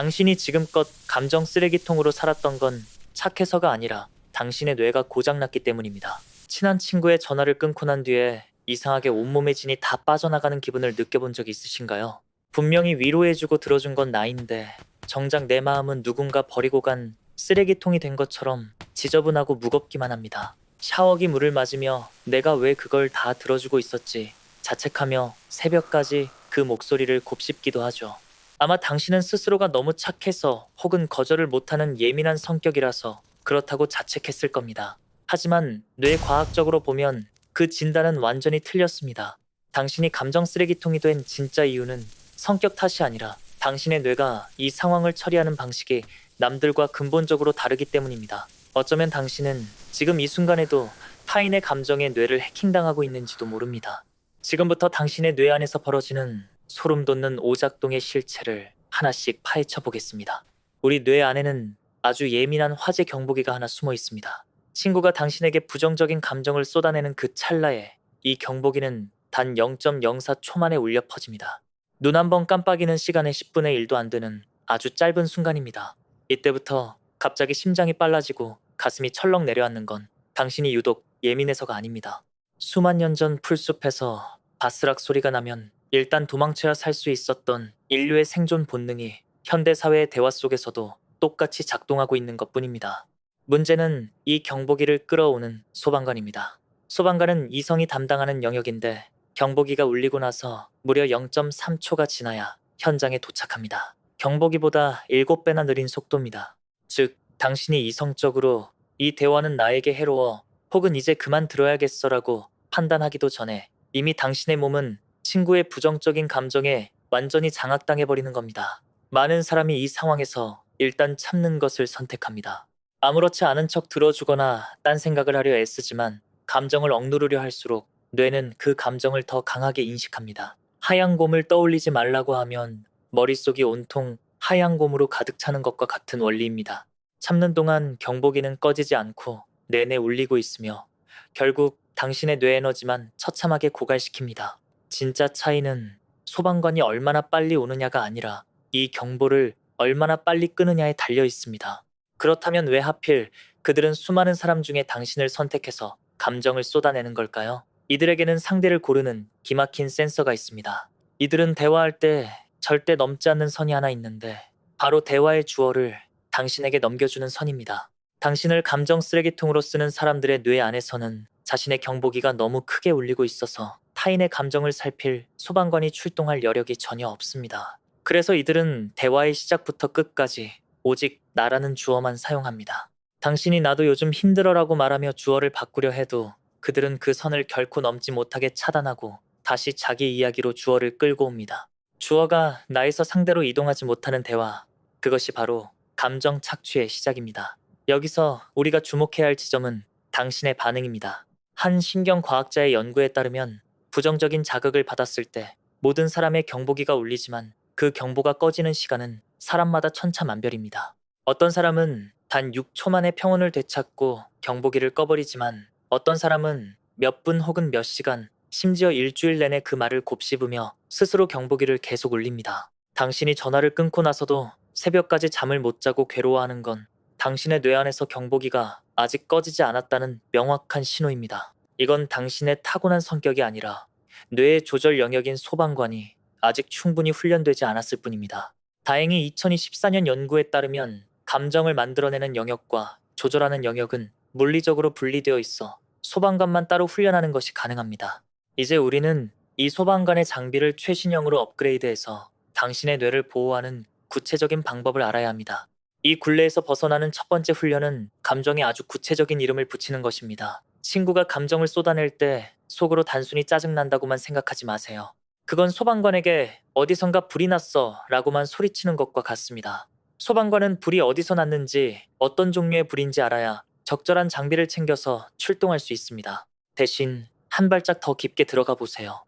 당신이 지금껏 감정 쓰레기통으로 살았던 건 착해서가 아니라 당신의 뇌가 고장났기 때문입니다. 친한 친구의 전화를 끊고 난 뒤에 이상하게 온몸의 진이 다 빠져나가는 기분을 느껴본 적 있으신가요? 분명히 위로해주고 들어준 건 나인데 정작 내 마음은 누군가 버리고 간 쓰레기통이 된 것처럼 지저분하고 무겁기만 합니다. 샤워기 물을 맞으며 내가 왜 그걸 다 들어주고 있었지 자책하며 새벽까지 그 목소리를 곱씹기도 하죠. 아마 당신은 스스로가 너무 착해서 혹은 거절을 못하는 예민한 성격이라서 그렇다고 자책했을 겁니다. 하지만 뇌과학적으로 보면 그 진단은 완전히 틀렸습니다. 당신이 감정 쓰레기통이 된 진짜 이유는 성격 탓이 아니라 당신의 뇌가 이 상황을 처리하는 방식이 남들과 근본적으로 다르기 때문입니다. 어쩌면 당신은 지금 이 순간에도 타인의 감정에 뇌를 해킹당하고 있는지도 모릅니다. 지금부터 당신의 뇌 안에서 벌어지는 소름 돋는 오작동의 실체를 하나씩 파헤쳐 보겠습니다. 우리 뇌 안에는 아주 예민한 화재 경보기가 하나 숨어 있습니다. 친구가 당신에게 부정적인 감정을 쏟아내는 그 찰나에 이 경보기는 단 0.04초 만에 울려 퍼집니다. 눈 한 번 깜빡이는 시간의 10분의 1도 안 되는 아주 짧은 순간입니다. 이때부터 갑자기 심장이 빨라지고 가슴이 철렁 내려앉는 건 당신이 유독 예민해서가 아닙니다. 수만 년 전 풀숲에서 바스락 소리가 나면 일단 도망쳐야 살 수 있었던 인류의 생존 본능이 현대 사회의 대화 속에서도 똑같이 작동하고 있는 것뿐입니다. 문제는 이 경보기를 끌어오는 소방관입니다. 소방관은 이성이 담당하는 영역인데 경보기가 울리고 나서 무려 0.3초가 지나야 현장에 도착합니다. 경보기보다 7배나 느린 속도입니다. 즉, 당신이 이성적으로 이 대화는 나에게 해로워 혹은 이제 그만 들어야겠어라고 판단하기도 전에 이미 당신의 몸은 친구의 부정적인 감정에 완전히 장악당해버리는 겁니다. 많은 사람이 이 상황에서 일단 참는 것을 선택합니다. 아무렇지 않은 척 들어주거나 딴 생각을 하려 애쓰지만 감정을 억누르려 할수록 뇌는 그 감정을 더 강하게 인식합니다. 하얀 곰을 떠올리지 말라고 하면 머릿속이 온통 하얀 곰으로 가득 차는 것과 같은 원리입니다. 참는 동안 경보기는 꺼지지 않고 내내 울리고 있으며 결국 당신의 뇌 에너지만 처참하게 고갈시킵니다. 진짜 차이는 소방관이 얼마나 빨리 오느냐가 아니라 이 경보를 얼마나 빨리 끄느냐에 달려 있습니다. 그렇다면 왜 하필 그들은 수많은 사람 중에 당신을 선택해서 감정을 쏟아내는 걸까요? 이들에게는 상대를 고르는 기막힌 센서가 있습니다. 이들은 대화할 때 절대 넘지 않는 선이 하나 있는데 바로 대화의 주어를 당신에게 넘겨주는 선입니다. 당신을 감정 쓰레기통으로 쓰는 사람들의 뇌 안에서는 자신의 경보기가 너무 크게 울리고 있어서 타인의 감정을 살필 소방관이 출동할 여력이 전혀 없습니다. 그래서 이들은 대화의 시작부터 끝까지 오직 나라는 주어만 사용합니다. 당신이 나도 요즘 힘들어라고 말하며 주어를 바꾸려 해도 그들은 그 선을 결코 넘지 못하게 차단하고 다시 자기 이야기로 주어를 끌고 옵니다. 주어가 나에서 상대로 이동하지 못하는 대화, 그것이 바로 감정 착취의 시작입니다. 여기서 우리가 주목해야 할 지점은 당신의 반응입니다. 한 신경과학자의 연구에 따르면 부정적인 자극을 받았을 때 모든 사람의 경보기가 울리지만 그 경보가 꺼지는 시간은 사람마다 천차만별입니다. 어떤 사람은 단 6초 만에 평온을 되찾고 경보기를 꺼버리지만 어떤 사람은 몇 분 혹은 몇 시간, 심지어 일주일 내내 그 말을 곱씹으며 스스로 경보기를 계속 울립니다. 당신이 전화를 끊고 나서도 새벽까지 잠을 못 자고 괴로워하는 건 당신의 뇌 안에서 경보기가 아직 꺼지지 않았다는 명확한 신호입니다. 이건 당신의 타고난 성격이 아니라 뇌의 조절 영역인 소방관이 아직 충분히 훈련되지 않았을 뿐입니다. 다행히 2024년 연구에 따르면 감정을 만들어내는 영역과 조절하는 영역은 물리적으로 분리되어 있어 소방관만 따로 훈련하는 것이 가능합니다. 이제 우리는 이 소방관의 장비를 최신형으로 업그레이드해서 당신의 뇌를 보호하는 구체적인 방법을 알아야 합니다. 이 굴레에서 벗어나는 첫 번째 훈련은 감정에 아주 구체적인 이름을 붙이는 것입니다. 친구가 감정을 쏟아낼 때 속으로 단순히 짜증난다고만 생각하지 마세요. 그건 소방관에게 어디선가 불이 났어 라고만 소리치는 것과 같습니다. 소방관은 불이 어디서 났는지 어떤 종류의 불인지 알아야 적절한 장비를 챙겨서 출동할 수 있습니다. 대신 한 발짝 더 깊게 들어가 보세요.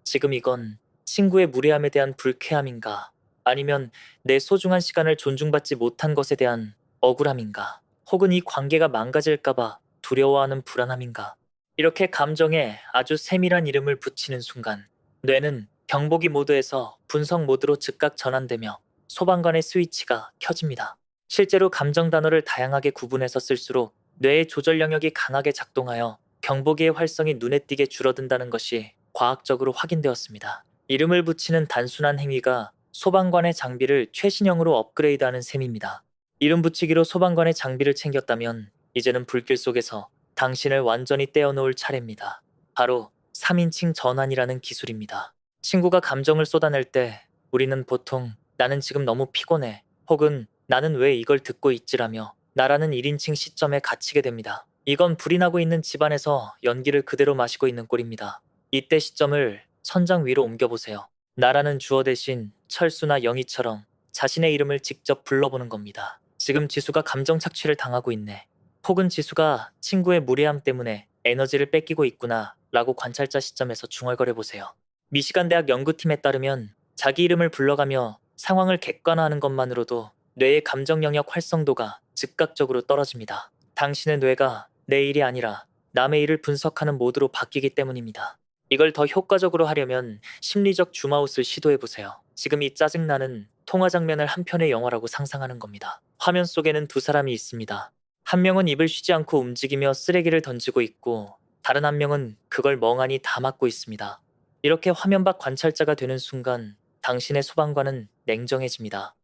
지금 이건 친구의 무례함에 대한 불쾌함인가? 아니면 내 소중한 시간을 존중받지 못한 것에 대한 억울함인가? 혹은 이 관계가 망가질까봐 두려워하는 불안함인가? 이렇게 감정에 아주 세밀한 이름을 붙이는 순간 뇌는 경보기 모드에서 분석 모드로 즉각 전환되며 소방관의 스위치가 켜집니다. 실제로 감정 단어를 다양하게 구분해서 쓸수록 뇌의 조절 영역이 강하게 작동하여 경보기의 활성이 눈에 띄게 줄어든다는 것이 과학적으로 확인되었습니다. 이름을 붙이는 단순한 행위가 소방관의 장비를 최신형으로 업그레이드하는 셈입니다. 이름 붙이기로 소방관의 장비를 챙겼다면 이제는 불길 속에서 당신을 완전히 떼어놓을 차례입니다. 바로 3인칭 전환이라는 기술입니다. 친구가 감정을 쏟아낼 때 우리는 보통 나는 지금 너무 피곤해 혹은 나는 왜 이걸 듣고 있지라며 나라는 1인칭 시점에 갇히게 됩니다. 이건 불이 나고 있는 집안에서 연기를 그대로 마시고 있는 꼴입니다. 이때 시점을 천장 위로 옮겨보세요. 나라는 주어 대신 철수나 영희처럼 자신의 이름을 직접 불러보는 겁니다. 지금 지수가 감정 착취를 당하고 있네. 혹은 지수가 친구의 무례함 때문에 에너지를 뺏기고 있구나 라고 관찰자 시점에서 중얼거려 보세요. 미시간 대학 연구팀에 따르면 자기 이름을 불러가며 상황을 객관화하는 것만으로도 뇌의 감정 영역 활성도가 즉각적으로 떨어집니다. 당신의 뇌가 내 일이 아니라 남의 일을 분석하는 모드로 바뀌기 때문입니다. 이걸 더 효과적으로 하려면 심리적 줌아웃을 시도해보세요. 지금 이 짜증나는 통화 장면을 한 편의 영화라고 상상하는 겁니다. 화면 속에는 두 사람이 있습니다. 한 명은 입을 쉬지 않고 움직이며 쓰레기를 던지고 있고 다른 한 명은 그걸 멍하니 다 맡고 있습니다. 이렇게 화면 밖 관찰자가 되는 순간 당신의 소방관은 냉정해집니다.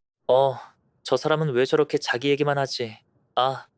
저 사람은 왜 저렇게 자기 얘기만 하지?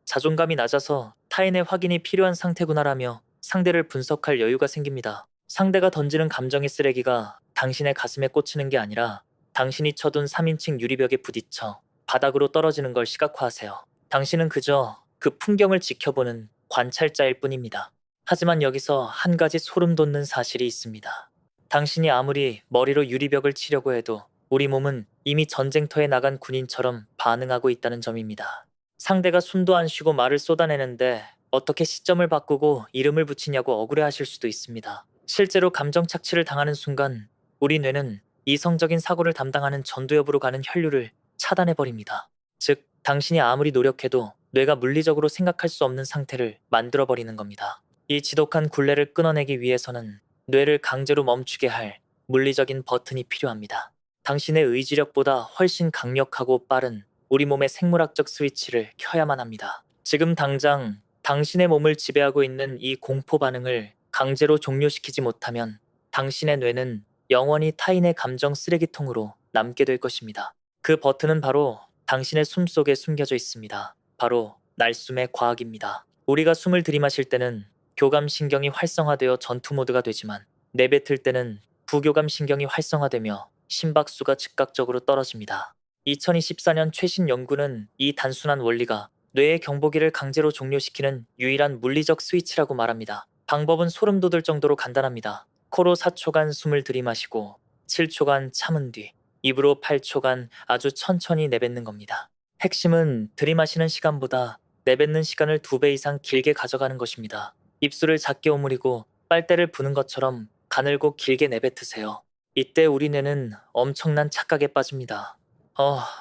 자존감이 낮아서 타인의 확인이 필요한 상태구나라며 상대를 분석할 여유가 생깁니다. 상대가 던지는 감정의 쓰레기가 당신의 가슴에 꽂히는 게 아니라 당신이 쳐둔 3인칭 유리벽에 부딪혀 바닥으로 떨어지는 걸 시각화하세요. 당신은 그저 그 풍경을 지켜보는 관찰자일 뿐입니다. 하지만 여기서 한 가지 소름 돋는 사실이 있습니다. 당신이 아무리 머리로 유리벽을 치려고 해도 우리 몸은 이미 전쟁터에 나간 군인처럼 반응하고 있다는 점입니다. 상대가 숨도 안 쉬고 말을 쏟아내는데 어떻게 시점을 바꾸고 이름을 붙이냐고 억울해하실 수도 있습니다. 실제로 감정 착취를 당하는 순간 우리 뇌는 이성적인 사고를 담당하는 전두엽으로 가는 혈류를 차단해버립니다. 즉, 당신이 아무리 노력해도 뇌가 물리적으로 생각할 수 없는 상태를 만들어버리는 겁니다. 이 지독한 굴레를 끊어내기 위해서는 뇌를 강제로 멈추게 할 물리적인 버튼이 필요합니다. 당신의 의지력보다 훨씬 강력하고 빠른 우리 몸의 생물학적 스위치를 켜야만 합니다. 지금 당장 당신의 몸을 지배하고 있는 이 공포 반응을 강제로 종료시키지 못하면 당신의 뇌는 영원히 타인의 감정 쓰레기통으로 남게 될 것입니다. 그 버튼은 바로 당신의 숨 속에 숨겨져 있습니다. 바로 날숨의 과학입니다. 우리가 숨을 들이마실 때는 교감신경이 활성화되어 전투 모드가 되지만 내뱉을 때는 부교감신경이 활성화되며 심박수가 즉각적으로 떨어집니다. 2024년 최신 연구는 이 단순한 원리가 뇌의 경보기를 강제로 종료시키는 유일한 물리적 스위치라고 말합니다. 방법은 소름 돋을 정도로 간단합니다. 코로 4초간 숨을 들이마시고 7초간 참은 뒤 입으로 8초간 아주 천천히 내뱉는 겁니다. 핵심은 들이마시는 시간보다 내뱉는 시간을 2배 이상 길게 가져가는 것입니다. 입술을 작게 오므리고 빨대를 부는 것처럼 가늘고 길게 내뱉으세요. 이때 우리 뇌는 엄청난 착각에 빠집니다.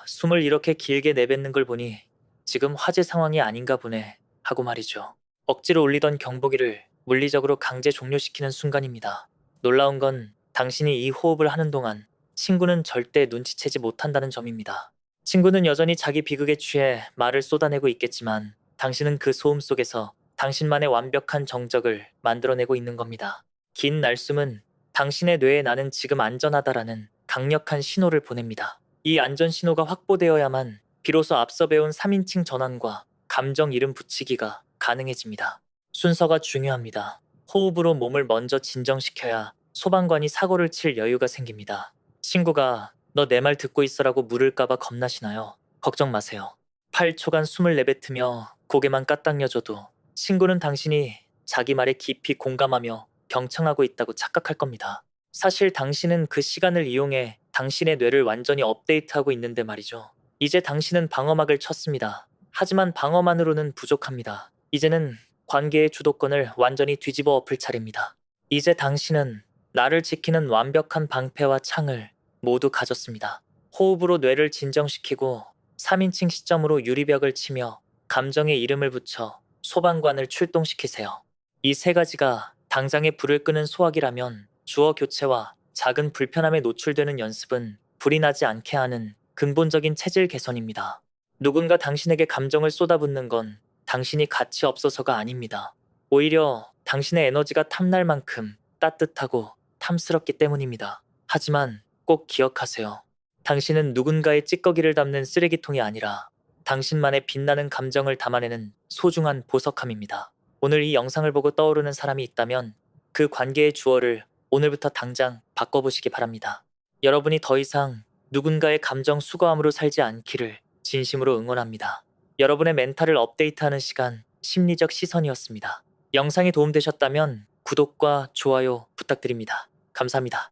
숨을 이렇게 길게 내뱉는 걸 보니 지금 화재 상황이 아닌가 보네 하고 말이죠. 억지로 울리던 경보기를 물리적으로 강제 종료시키는 순간입니다. 놀라운 건 당신이 이 호흡을 하는 동안 친구는 절대 눈치채지 못한다는 점입니다. 친구는 여전히 자기 비극에 취해 말을 쏟아내고 있겠지만 당신은 그 소음 속에서 당신만의 완벽한 정적을 만들어내고 있는 겁니다. 긴 날숨은 당신의 뇌에 나는 지금 안전하다라는 강력한 신호를 보냅니다. 이 안전 신호가 확보되어야만 비로소 앞서 배운 3인칭 전환과 감정 이름 붙이기가 가능해집니다. 순서가 중요합니다. 호흡으로 몸을 먼저 진정시켜야 소방관이 사고를 칠 여유가 생깁니다. 친구가 너 내 말 듣고 있어라고 물을까봐 겁나시나요? 걱정 마세요. 8초간 숨을 내뱉으며 고개만 까딱여줘도 친구는 당신이 자기 말에 깊이 공감하며 경청하고 있다고 착각할 겁니다. 사실 당신은 그 시간을 이용해 당신의 뇌를 완전히 업데이트하고 있는데 말이죠. 이제 당신은 방어막을 쳤습니다. 하지만 방어만으로는 부족합니다. 이제는 관계의 주도권을 완전히 뒤집어 엎을 차례입니다. 이제 당신은 나를 지키는 완벽한 방패와 창을 모두 가졌습니다. 호흡으로 뇌를 진정시키고 3인칭 시점으로 유리벽을 치며 감정의 이름을 붙여 소방관을 출동시키세요. 이 세 가지가 당장의 불을 끄는 소화기라면 주어 교체와 작은 불편함에 노출되는 연습은 불이 나지 않게 하는 근본적인 체질 개선입니다. 누군가 당신에게 감정을 쏟아붓는 건 당신이 가치 없어서가 아닙니다. 오히려 당신의 에너지가 탐날 만큼 따뜻하고 탐스럽기 때문입니다. 하지만 꼭 기억하세요. 당신은 누군가의 찌꺼기를 담는 쓰레기통이 아니라 당신만의 빛나는 감정을 담아내는 소중한 보석함입니다. 오늘 이 영상을 보고 떠오르는 사람이 있다면 그 관계의 주어를 오늘부터 당장 바꿔보시기 바랍니다. 여러분이 더 이상 누군가의 감정 수거함으로 살지 않기를 진심으로 응원합니다. 여러분의 멘탈을 업데이트하는 시간, 심리적 시선이었습니다. 영상이 도움되셨다면 구독과 좋아요 부탁드립니다. 감사합니다.